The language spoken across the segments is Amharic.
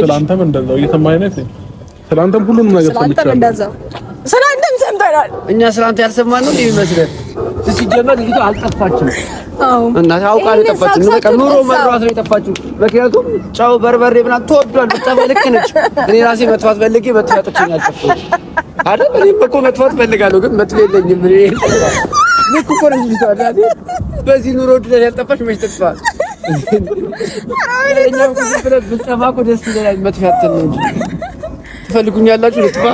ስላንተም እንደዛው እየሰማኸኝ ነው። ስላንተም ሁሉንም ነገር ሰምቻለሁ። ስላንተም ሰምተናል። እኛ ስላንተ ያልሰማን ነው የሚመስለን። ሲጀመር ልጅቷ አልጠፋችም። እና ታውቃ አልጠፋችም። በቃ ኑሮ መሯት ነው የጠፋችው። ምክንያቱም ጫው በርበሬ ምናምን ተወዷል። በጣም ልክ ነች። እኔ ራሴ መጥፋት ፈልጌ መጥፋቶችን አልጠፋች አይደል? እኔም እኮ መጥፋት ፈልጋለሁ ግን መጥፍ የለኝም። ልክ እኮ ነው ልጅቷ አይደል? በዚህ ኑሮ ድረስ ያልጠፋች መች ትጥፋ? እኛም ብለን ብንጠፋ እኮ ደስ ይለናል። መጥፋት ነው እንጂ ትፈልጉኛላችሁ ልጥፋ?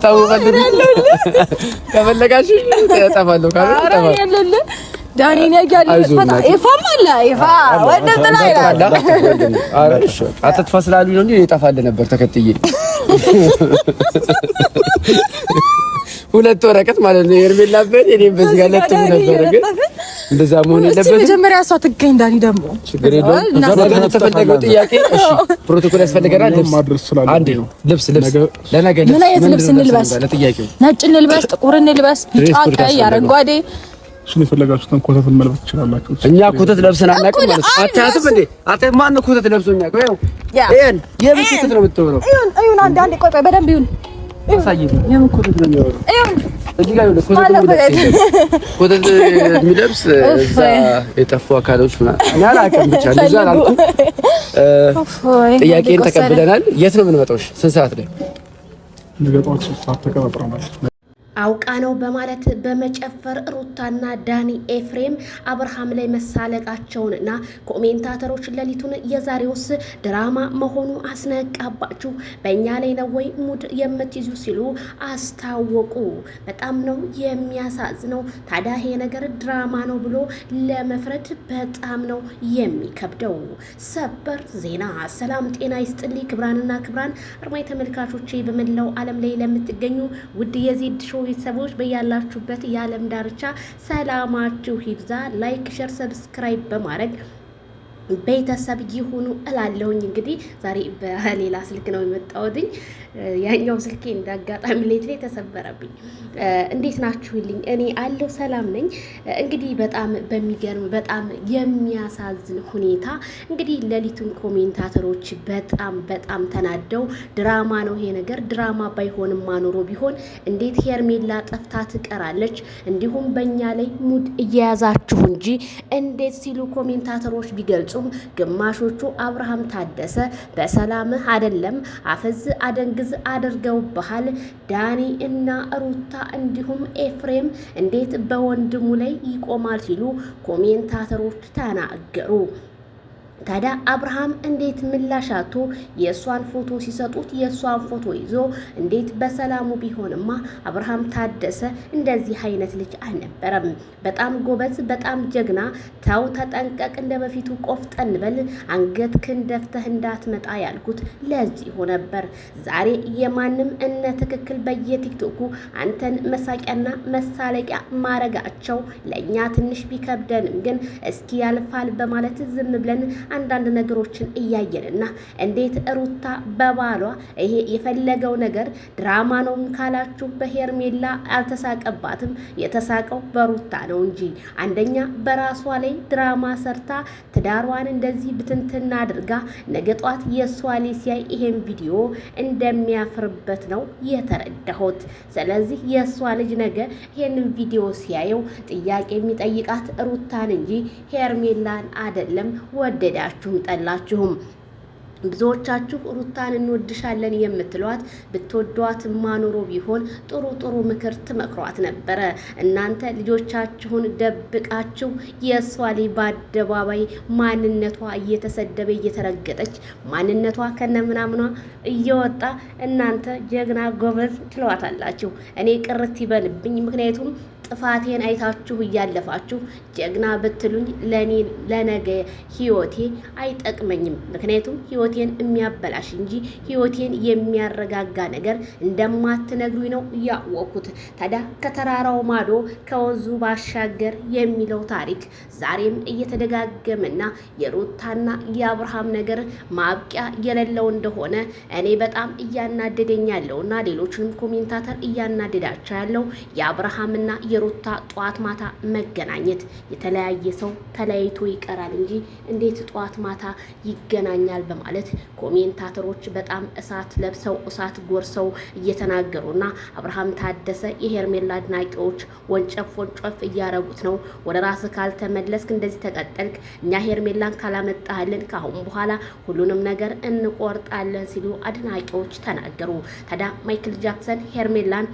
ታው ከፈለጋችሁ እጠፋለሁ ካለ ዳኒን ያያል ፈታ ይፋም አለ ይፋ ወደ ጥላ ይላል። እሺ አትጥፋ ስላሉኝ ነው እንጂ እጠፋለሁ ነበር ተከትዬ። ሁለት ወረቀት ማለት ነው ሄርሜላ በል እኔም በዚህ ጋር ለጥፍ ነበር ግን እንደዛ መሆን የለበትም። መጀመሪያ እሷ ትገኝ ዳኒ ደግሞ ችግር የለውም። ነገ ተፈለገው ጥያቄ እሺ ፕሮቶኮል ያስፈልገናል። አንዴ ልብስ ለነገ ምን አይነት ልብስ እንልበስ? ለጥያቄው ነጭ እንልበስ፣ ጥቁር እንልበስ፣ ቢጫ፣ ቀይ፣ አረንጓዴ እሱን የፈለጋችሁትን ኮተት መልበስ ትችላላችሁ። እኛ ኮተት ለብሰን አናውቅም ማለት ነው። አታያትም እንዴ? አታ ማን ነው ኮተት ለብሶኛ? ቆይው ይሄን የምትት ነው የምትወረው። እዩን አንድ ቆይ በደንብ ይሁን አሳይኝ። የምትኮተት ነው የሚወረው። እዚህ ጋር ኮተት የሚለብስ እዛ የጠፉ አካሎች ምናምን እኔ አላውቅም። ብቻ እንደዛ አላልኩም። ጥያቄን ተቀብለናል። የት ነው የምንመጣው? ስንት ሰዓት ላይ? ነገ ጠዋት 3 ሰዓት ተቀጣጥረናል። አውቃ ነው በማለት በመጨፈር ሩታና ዳኒ ኤፍሬም አብርሃም ላይ መሳለቃቸውንና ኮሜንታተሮች ሌሊቱን የዛሬውስ ድራማ መሆኑ አስነቃባችሁ፣ በእኛ ላይ ነው ወይ ሙድ የምትይዙ ሲሉ አስታወቁ። በጣም ነው የሚያሳዝነው። ታዲያ ይሄ ነገር ድራማ ነው ብሎ ለመፍረድ በጣም ነው የሚከብደው። ሰበር ዜና። ሰላም ጤና ይስጥልኝ ክብራንና ክብራን አርማይ ተመልካቾቼ በመላው ዓለም ላይ ለምትገኙ ውድ የዜድ ሾው ቤተሰቦች በያላችሁበት የዓለም ዳርቻ ሰላማችሁ ይብዛ። ላይክ፣ ሼር፣ ሰብስክራይብ በማድረግ ቤተሰብ ይሁኑ እላለሁኝ። እንግዲህ ዛሬ በሌላ ስልክ ነው የመጣሁትኝ። ያኛው ስልኬ እንዳጋጣሚ ሌት ላይ ተሰበረብኝ። እንዴት ናችሁልኝ? እኔ አለሁ ሰላም ነኝ። እንግዲህ በጣም በሚገርም በጣም የሚያሳዝን ሁኔታ እንግዲህ ሌሊቱን ኮሜንታተሮች በጣም ተናደው ድራማ ነው ይሄ ነገር፣ ድራማ ባይሆንም ማኖሮ ቢሆን እንዴት ሄርሜላ ጠፍታ ትቀራለች? እንዲሁም በእኛ ላይ ሙድ እየያዛችሁ እንጂ እንዴት ሲሉ ኮሜንታተሮች ቢገልጹ ግማሾቹ አብርሃም ታደሰ በሰላምህ አይደለም አፈዝ አደንግዝ አድርገው ባህል ዳኒ እና ሩታ እንዲሁም ኤፍሬም እንዴት በወንድሙ ላይ ይቆማል ሲሉ ኮሜንታተሮች ተናገሩ። ታዲያ አብርሃም እንዴት ምላሻቱ የሷን ፎቶ ሲሰጡት የሷን ፎቶ ይዞ እንዴት በሰላሙ ቢሆንማ አብርሃም ታደሰ እንደዚህ አይነት ልጅ አልነበረም። በጣም ጎበዝ፣ በጣም ጀግና። ተው ተጠንቀቅ፣ እንደበፊቱ ቆፍጠን በል፣ አንገትክን ደፍተህ እንዳትመጣ ያልኩት ለዚሁ ነበር። ዛሬ የማንም እነ ትክክል በየቲክቶኩ አንተን መሳቂያና መሳለቂያ ማረጋቸው ለእኛ ትንሽ ቢከብደንም ግን እስኪ ያልፋል በማለት ዝም ብለን አንዳንድ ነገሮችን እያየንና እንዴት ሩታ በባሏ ይሄ የፈለገው ነገር ድራማ ነው ካላችሁ በሄርሜላ አልተሳቀባትም፣ የተሳቀው በሩታ ነው እንጂ አንደኛ በራሷ ላይ ድራማ ሰርታ ትዳሯን እንደዚህ ብትንትና አድርጋ ነገ ጧት የሷ ላይ ሲያይ ይሄን ቪዲዮ እንደሚያፍርበት ነው የተረዳሁት። ስለዚህ የሷ ልጅ ነገ ይሄንን ቪዲዮ ሲያየው ጥያቄ የሚጠይቃት ሩታን እንጂ ሄርሜላን አይደለም። ወደዳችሁም ጠላችሁም ብዙዎቻችሁ ሩታን እንወድሻለን የምትሏት ብትወዷት ማኖሮ ቢሆን ጥሩ ምክር ትመክሯት ነበረ። እናንተ ልጆቻችሁን ደብቃችሁ የሷ ላይ በአደባባይ ማንነቷ እየተሰደበ እየተረገጠች ማንነቷ ከነምናምኗ እየወጣ እናንተ ጀግና ጎበዝ ትለዋታላችሁ። እኔ ቅርት ይበልብኝ። ምክንያቱም ጥፋቴን አይታችሁ እያለፋችሁ ጀግና ብትሉኝ ለነገ ህይወቴ አይጠቅመኝም። ምክንያቱም ህይወቴን የሚያበላሽ እንጂ ህይወቴን የሚያረጋጋ ነገር እንደማትነግሩኝ ነው ያወኩት። ታዲያ ከተራራው ማዶ ከወንዙ ባሻገር የሚለው ታሪክ ዛሬም እየተደጋገመና የሩታና የአብርሃም ነገር ማብቂያ የሌለው እንደሆነ እኔ በጣም እያናደደኝ ያለውና ሌሎችንም ኮሜንታተር እያናደዳቸው ያለው የአብርሃምና የሩታ ጧት ማታ መገናኘት የተለያየ ሰው ተለያይቶ ይቀራል እንጂ እንዴት ጧት ማታ ይገናኛል በማለት ኮሜንታተሮች በጣም እሳት ለብሰው እሳት ጎርሰው እየተናገሩና አብርሃም ታደሰ የሄርሜላ አድናቂዎች ወንጨፍ እያረጉት ነው። ወደ ራስ ካልተመለስክ እንደዚህ ተቀጠልክ እኛ ሄርሜላን ካላመጣህልን ካሁን በኋላ ሁሉንም ነገር እንቆርጣለን ሲሉ አድናቂዎች ተናገሩ። ታዲያ ማይክል ጃክሰን ሄርሜላን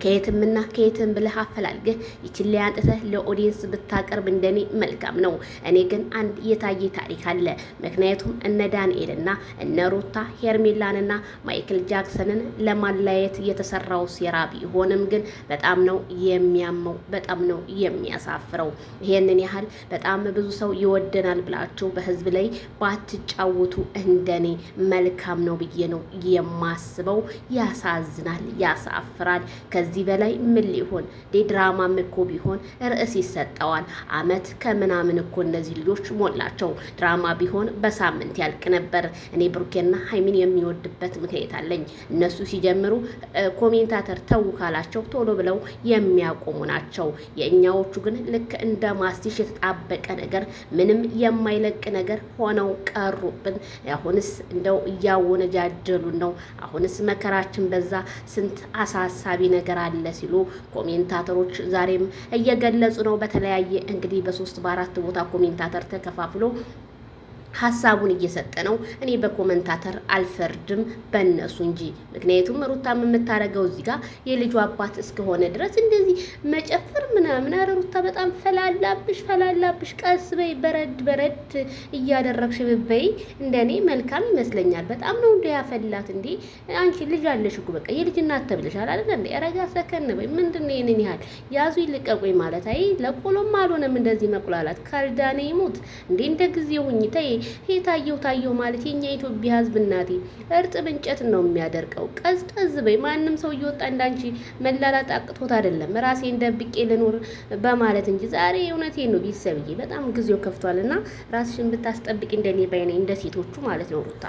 ከየትም ብለህ አፈላልገህ ይችል አንጥተህ ለኦዲየንስ ብታቀርብ እንደኔ መልካም ነው። እኔ ግን አንድ የታየ ታሪክ አለ። ምክንያቱም እነ ዳንኤልና እነ ሩታ ሄርሜላንና ማይክል ጃክሰንን ለማለያየት የተሰራው ሴራ ቢሆንም ግን በጣም ነው የሚያመው፣ በጣም ነው የሚያሳፍረው። ይሄንን ያህል በጣም ብዙ ሰው ይወደናል ብላችሁ በህዝብ ላይ ባትጫወቱ እንደኔ መልካም ነው ብዬ ነው የማስበው። ያሳዝናል፣ ያሳፍራል። ከዚህ በላይ ምን ሊሆን ድራማም እኮ ቢሆን ርዕስ ይሰጠዋል። አመት ከምናምን እኮ እነዚህ ልጆች ሞላቸው። ድራማ ቢሆን በሳምንት ያልቅ ነበር። እኔ ብሩኬና ሃይሚን የሚወድበት ምክንያት አለኝ። እነሱ ሲጀምሩ ኮሜንታተር ተው ካላቸው ቶሎ ብለው የሚያቆሙ ናቸው። የእኛዎቹ ግን ልክ እንደ ማስቲሽ የተጣበቀ ነገር ምንም የማይለቅ ነገር ሆነው ቀሩብን። አሁንስ እንደው እያወነጃጀሉን ነው። አሁንስ መከራችን በዛ። ስንት አሳሳቢ ነገር አለ ሲሉ ኮሜንታተሮች ዛሬም እየገለጹ ነው። በተለያየ እንግዲህ በ3 በ4 ቦታ ኮሜንታተር ተከፋፍሎ ሀሳቡን እየሰጠ ነው። እኔ በኮሜንታተር አልፈርድም በእነሱ እንጂ። ምክንያቱም ሩታም የምታረገው እዚህ ጋር የልጁ አባት እስከሆነ ድረስ እንደዚህ መጨፈር ምናምን። ኧረ ሩታ በጣም ፈላላብሽ። ቀስ በይ፣ በረድ እያደረግሽ ብበይ እንደኔ መልካም ይመስለኛል። በጣም ነው እንደ ያፈላት እንዴ። አንቺ ልጅ አለሽ እኮ በቃ የልጅ እናት ተብለሻል አይደል እንዴ? ረጋ ሰከን በይ። ምንድነው ይሄንን ያህል ያዙ ይልቀቁኝ ማለት? አይ ለቆሎም አልሆነም እንደዚህ መቁላላት። ካልዳኔ ይሙት እንዴ። እንደ ጊዜው ሁኚ ተይ። ታየው ማለት የኛ ኢትዮጵያ ሕዝብ እናቴ እርጥብ እንጨት ነው የሚያደርቀው። ቀዝቀዝ በይ። ማንም ሰው እየወጣ እንዳንቺ መላላጥ አቅቶት አይደለም ራሴን ደብቄ ልኖር በማለት እንጂ። ዛሬ እውነቴን ነው ቢሰብዬ በጣም ጊዜው ከፍቷልና ራስሽን ብታስጠብቂ እንደኔ ባይኔ እንደ ሴቶቹ ማለት ነው ሩታ።